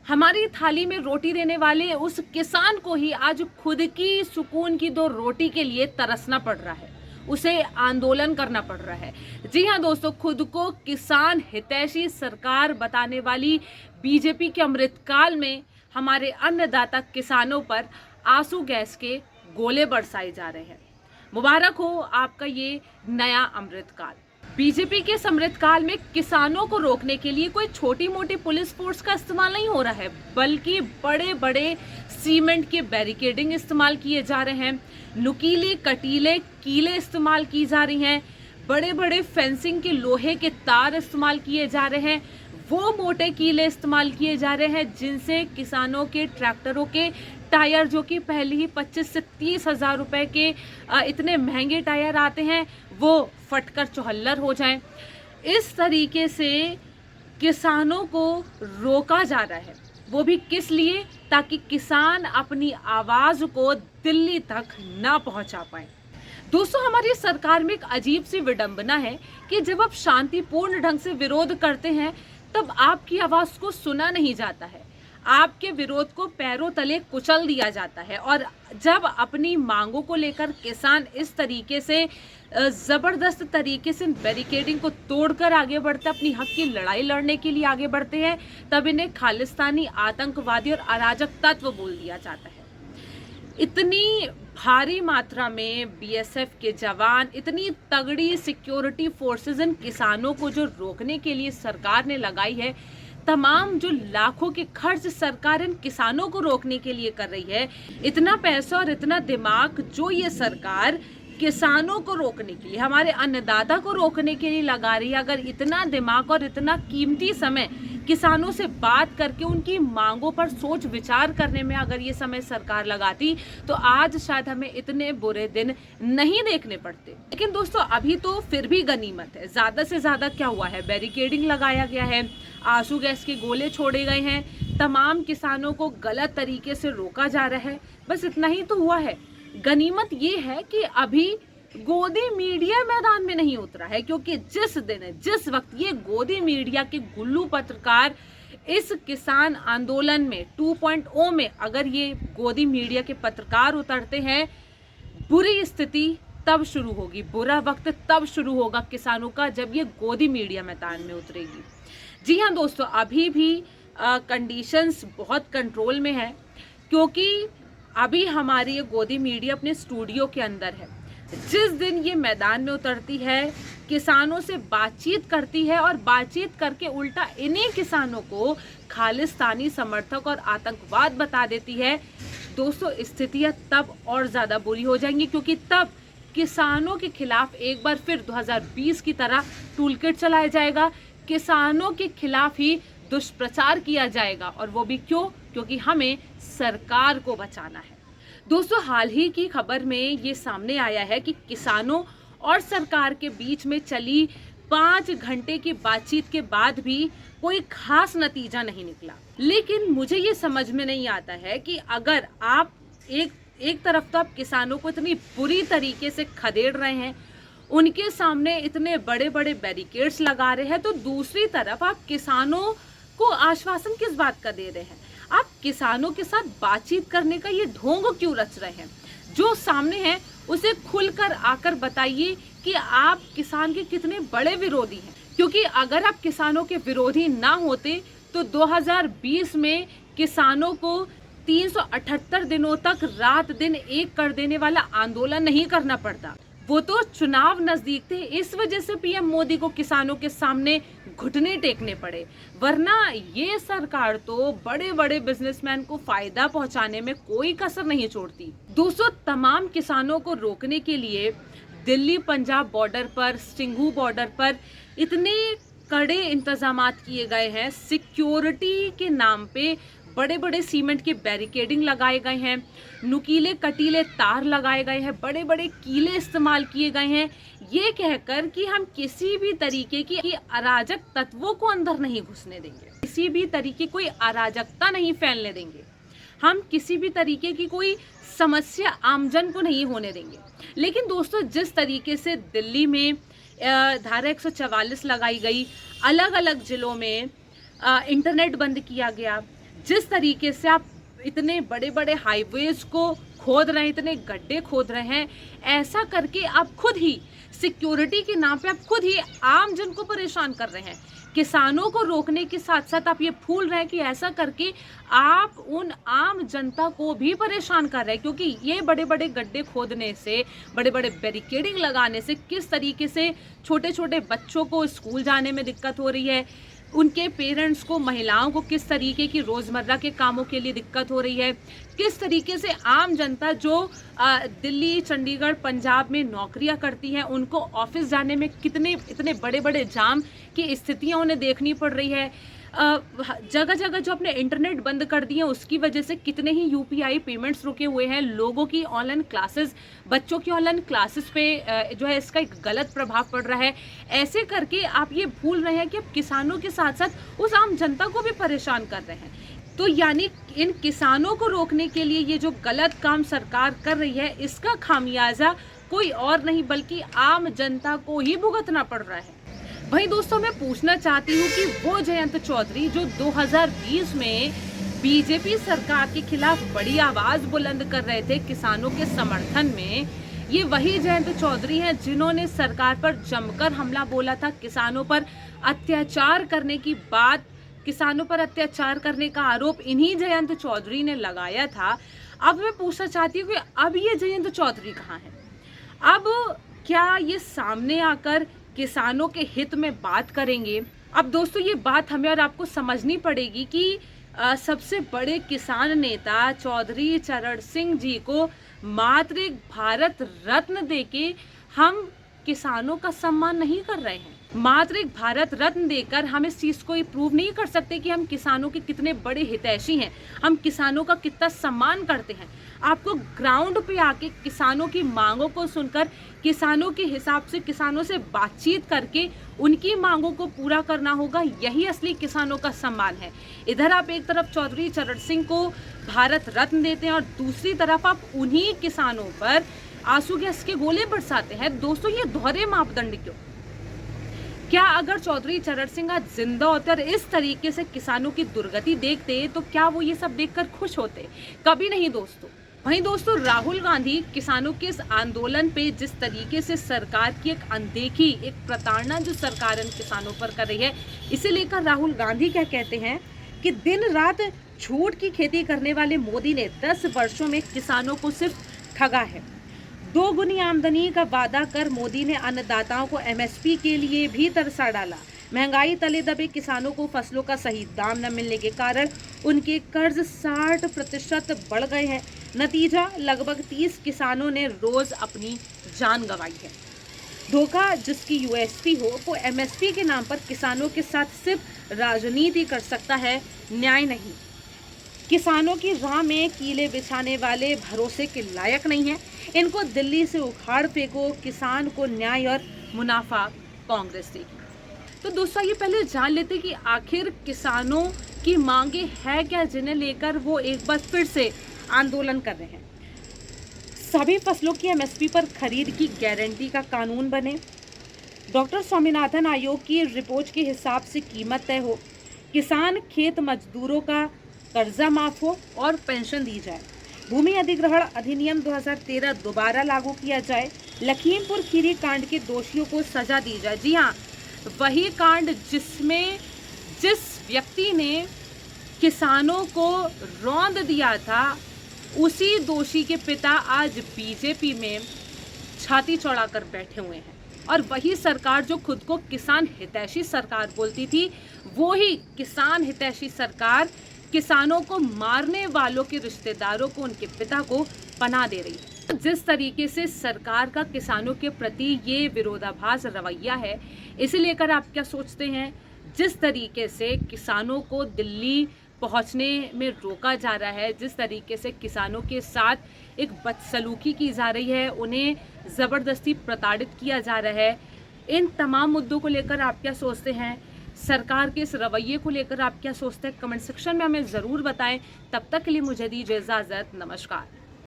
हमारी थाली में रोटी देने वाले उस किसान को ही आज खुद की सुकून की दो रोटी के लिए तरसना पड़ रहा है, उसे आंदोलन करना पड़ रहा है। जी हाँ दोस्तों, खुद को किसान हितैषी सरकार बताने वाली बीजेपी के अमृतकाल में हमारे अन्नदाता किसानों पर आंसू गैस के गोले बरसाए जा रहे हैं। मुबारक हो आपका ये नया अमृतकाल। बीजेपी के अमृतकाल में किसानों को रोकने के लिए कोई छोटी मोटी पुलिस फोर्स का इस्तेमाल नहीं हो रहा है, बल्कि बड़े बड़े सीमेंट के बैरिकेडिंग इस्तेमाल किए जा रहे हैं, नुकीले कटीले कीले इस्तेमाल की जा रही हैं, बड़े बड़े फेंसिंग के लोहे के तार इस्तेमाल किए जा रहे हैं, वो मोटे कीले इस्तेमाल किए जा रहे हैं जिनसे किसानों के ट्रैक्टरों के टायर, जो कि पहले ही 25 से 30 हज़ार रुपए के इतने महंगे टायर आते हैं, वो फटकर चौहल्लर हो जाएं। इस तरीके से किसानों को रोका जा रहा है, वो भी किस लिए? ताकि किसान अपनी आवाज को दिल्ली तक ना पहुंचा पाए। दोस्तों, हमारी सरकार में एक अजीब सी विडंबना है कि जब आप शांतिपूर्ण ढंग से विरोध करते हैं तब आपकी आवाज को सुना नहीं जाता है, आपके विरोध को पैरों तले कुचल दिया जाता है। और जब अपनी मांगों को लेकर किसान इस तरीके से जबरदस्त तरीके से बैरिकेडिंग को तोड़कर आगे बढ़ते, अपनी हक की लड़ाई लड़ने के लिए आगे बढ़ते हैं, तब इन्हें खालिस्तानी, आतंकवादी और अराजक तत्व बोल दिया जाता है। इतनी भारी मात्रा में बीएसएफ के जवान, इतनी तगड़ी सिक्योरिटी फोर्सेस इन किसानों को जो रोकने के लिए सरकार ने लगाई है, तमाम जो लाखों के खर्च सरकार इन किसानों को रोकने के लिए कर रही है, इतना पैसा और इतना दिमाग जो ये सरकार किसानों को रोकने के लिए, हमारे अन्नदाता को रोकने के लिए लगा रही है, अगर इतना दिमाग और इतना कीमती समय किसानों से बात करके उनकी मांगों पर सोच विचार करने में अगर ये समय सरकार लगाती, तो आज शायद हमें इतने बुरे दिन नहीं देखने पड़ते। लेकिन दोस्तों, अभी तो फिर भी गनीमत है। ज़्यादा से ज़्यादा क्या हुआ है? बैरिकेडिंग लगाया गया है, आंसू गैस के गोले छोड़े गए हैं, तमाम किसानों को गलत तरीके से रोका जा रहा है, बस इतना ही तो हुआ है। गनीमत ये है कि अभी गोदी मीडिया मैदान में नहीं उतरा है, क्योंकि जिस वक्त ये गोदी मीडिया के गुल्लू पत्रकार इस किसान आंदोलन में 2.0 में अगर ये गोदी मीडिया के पत्रकार उतरते हैं, बुरी स्थिति तब शुरू होगी, बुरा वक्त तब शुरू होगा किसानों का, जब ये गोदी मीडिया मैदान में उतरेगी। जी हाँ दोस्तों, अभी भी कंडीशंस बहुत कंट्रोल में है, क्योंकि अभी हमारी ये गोदी मीडिया अपने स्टूडियो के अंदर है। जिस दिन ये मैदान में उतरती है, किसानों से बातचीत करती है और बातचीत करके उल्टा इन्हीं किसानों को खालिस्तानी समर्थक और आतंकवाद बता देती है, दोस्तों स्थितियां तब और ज़्यादा बुरी हो जाएंगी, क्योंकि तब किसानों के खिलाफ एक बार फिर 2020 की तरह टूलकिट चलाया जाएगा, किसानों के खिलाफ ही दुष्प्रचार किया जाएगा। और वो भी क्यों? क्योंकि हमें सरकार को बचाना है। दोस्तों, हाल ही की खबर में ये सामने आया है कि किसानों और सरकार के बीच में चली 5 घंटे की बातचीत के बाद भी कोई खास नतीजा नहीं निकला। लेकिन मुझे ये समझ में नहीं आता है कि अगर आप एक तरफ तो आप किसानों को इतनी बुरी तरीके से खदेड़ रहे हैं, उनके सामने इतने बड़े बड़े बैरिकेड्स लगा रहे हैं, तो दूसरी तरफ आप किसानों को आश्वासन किस बात का दे रहे हैं? आप किसानों के साथ बातचीत करने का ये ढोंग क्यों रच रहे हैं? जो सामने है उसे खुलकर आकर बताइए कि आप किसान के कितने बड़े विरोधी हैं, क्योंकि अगर आप किसानों के विरोधी ना होते तो 2020 में किसानों को 378 दिनों तक रात दिन एक कर देने वाला आंदोलन नहीं करना पड़ता। वो तो चुनाव नजदीक थे, इस वजह से पीएम मोदी को किसानों के सामने घुटने टेकने पड़े, वरना ये सरकार तो बड़े बड़े बिजनेसमैन को फायदा पहुंचाने में कोई कसर नहीं छोड़ती। दोस्तों, तमाम किसानों को रोकने के लिए दिल्ली पंजाब बॉर्डर पर, सिंघू बॉर्डर पर इतने कड़े इंतजामात किए गए हैं, सिक्योरिटी के नाम पे बड़े बड़े सीमेंट के बैरिकेडिंग लगाए गए हैं, नुकीले कटीले तार लगाए गए हैं, बड़े बड़े कीले इस्तेमाल किए गए हैं, ये कहकर कि हम किसी भी तरीके की अराजक तत्वों को अंदर नहीं घुसने देंगे, किसी भी तरीके कोई अराजकता नहीं फैलने देंगे, हम किसी भी तरीके की कोई समस्या आमजन को नहीं होने देंगे। लेकिन दोस्तों, जिस तरीके से दिल्ली में धारा 144 लगाई गई, अलग अलग जिलों में इंटरनेट बंद किया गया, जिस तरीके से आप इतने बड़े बड़े हाईवेज को खोद रहे हैं, इतने गड्ढे खोद रहे हैं, ऐसा करके आप खुद ही सिक्योरिटी के नाम पे आप खुद ही आम जन को परेशान कर रहे हैं। किसानों को रोकने के साथ साथ आप ये भूल रहे हैं कि ऐसा करके आप उन आम जनता को भी परेशान कर रहे हैं, क्योंकि ये बड़े बड़े गड्ढे खोदने से, बड़े बड़े बैरिकेडिंग लगाने से किस तरीके से छोटे छोटे बच्चों को स्कूल जाने में दिक्कत हो रही है, उनके पेरेंट्स को, महिलाओं को किस तरीके की रोज़मर्रा के कामों के लिए दिक्कत हो रही है, किस तरीके से आम जनता जो दिल्ली, चंडीगढ़, पंजाब में नौकरियां करती हैं, उनको ऑफिस जाने में कितने इतने बड़े बड़े जाम की स्थितियां उन्हें देखनी पड़ रही है। जगह जगह जो अपने इंटरनेट बंद कर दिए उसकी वजह से कितने ही यूपीआई पेमेंट्स रुके हुए हैं। लोगों की ऑनलाइन क्लासेस, बच्चों की ऑनलाइन क्लासेस पे जो है इसका एक गलत प्रभाव पड़ रहा है। ऐसे करके आप ये भूल रहे हैं कि आप किसानों के साथ साथ उस आम जनता को भी परेशान कर रहे हैं। तो यानी इन किसानों को रोकने के लिए ये जो गलत काम सरकार कर रही है, इसका खामियाजा कोई और नहीं बल्कि आम जनता को ही भुगतना पड़ रहा है। वहीं दोस्तों मैं पूछना चाहती हूँ कि वो जयंत चौधरी जो 2020 में बीजेपी सरकार के खिलाफ बड़ी आवाज बुलंद कर रहे थे किसानों के समर्थन में, ये वही जयंत चौधरी हैं जिन्होंने सरकार पर जमकर हमला बोला था। किसानों पर अत्याचार करने की बात, किसानों पर अत्याचार करने का आरोप इन्हीं जयंत चौधरी ने लगाया था। अब मैं पूछना चाहती हूँ कि अब ये जयंत चौधरी कहाँ हैं? अब क्या ये सामने आकर किसानों के हित में बात करेंगे? अब दोस्तों ये बात हमें और आपको समझनी पड़ेगी कि सबसे बड़े किसान नेता चौधरी चरण सिंह जी को मात्र एक भारत रत्न देके हम किसानों का सम्मान नहीं कर रहे हैं। मात्र एक भारत रत्न देकर हम इस चीज को ये प्रूव नहीं कर सकते कि हम किसानों के कितने बड़े हितैषी हैं, हम किसानों का कितना सम्मान करते हैं। आपको ग्राउंड पे आके किसानों की मांगों को सुनकर, किसानों के हिसाब से किसानों से बातचीत करके उनकी मांगों को पूरा करना होगा। यही असली किसानों का सम्मान है। इधर आप एक तरफ चौधरी चरण सिंह को भारत रत्न देते हैं और दूसरी तरफ आप उन्हीं किसानों पर आंसू गैस के गोले बरसाते हैं। दोस्तों ये दोहरे मापदंड क्यों? क्या अगर चौधरी चरण सिंह आज जिंदा होते और इस तरीके से किसानों की दुर्गति देखते तो क्या वो ये सब देखकर खुश होते? कभी नहीं दोस्तों। वहीं दोस्तों राहुल गांधी किसानों के इस आंदोलन पे जिस तरीके से सरकार की एक अनदेखी, एक प्रताड़ना जो सरकार इन किसानों पर कर रही है, इसे लेकर राहुल गांधी क्या कहते हैं कि दिन रात झूठ की खेती करने वाले मोदी ने 10 वर्षों में किसानों को सिर्फ ठगा है। 2 गुनी आमदनी का वादा कर मोदी ने अन्नदाताओं को एमएसपी के लिए भी तरसा डाला। महंगाई तले दबे किसानों को फसलों का सही दाम न मिलने के कारण उनके कर्ज 60% बढ़ गए हैं। नतीजा लगभग 30 किसानों ने रोज अपनी जान गंवाई है। धोखा जिसकी यूएसपी हो वो एमएसपी के नाम पर किसानों के साथ सिर्फ राजनीति कर सकता है, न्याय नहीं। किसानों की राह में कीले बिछाने वाले भरोसे के लायक नहीं है। इनको दिल्ली से उखाड़ फेंको, किसान को न्याय और मुनाफा कांग्रेस देगी। तो दोस्तों ये पहले जान लेते कि आखिर किसानों की मांगे है क्या जिन्हें लेकर वो एक बार फिर से आंदोलन कर रहे हैं। सभी फसलों की एमएसपी पर खरीद की गारंटी का कानून बने, डॉक्टर स्वामीनाथन आयोग की रिपोर्ट के हिसाब से कीमत तय हो, किसान खेत मजदूरों का कर्जा माफ हो और पेंशन दी जाए, भूमि अधिग्रहण अधिनियम 2013 दोबारा लागू किया जाए, लखीमपुर खीरी कांड के दोषियों को सजा दी जाए। जी हाँ, वही कांड जिसमें जिस व्यक्ति ने किसानों को रौंद दिया था, उसी दोषी के पिता आज बीजेपी में छाती चौड़ाकर बैठे हुए हैं। और वही सरकार जो खुद को किसान हितैषी सरकार बोलती थी, वो ही किसान हितैषी सरकार किसानों को मारने वालों के रिश्तेदारों को, उनके पिता को पनाह दे रही है। जिस तरीके से सरकार का किसानों के प्रति ये विरोधाभास रवैया है, इसे लेकर आप क्या सोचते हैं? जिस तरीके से किसानों को दिल्ली पहुंचने में रोका जा रहा है, जिस तरीके से किसानों के साथ एक बदसलूकी की जा रही है, उन्हें ज़बरदस्ती प्रताड़ित किया जा रहा है, इन तमाम मुद्दों को लेकर आप क्या सोचते हैं? सरकार के इस रवैये को लेकर आप क्या सोचते हैं? कमेंट सेक्शन में हमें ज़रूर बताएं। तब तक के लिए मुझे दीजिए इजाज़त। नमस्कार।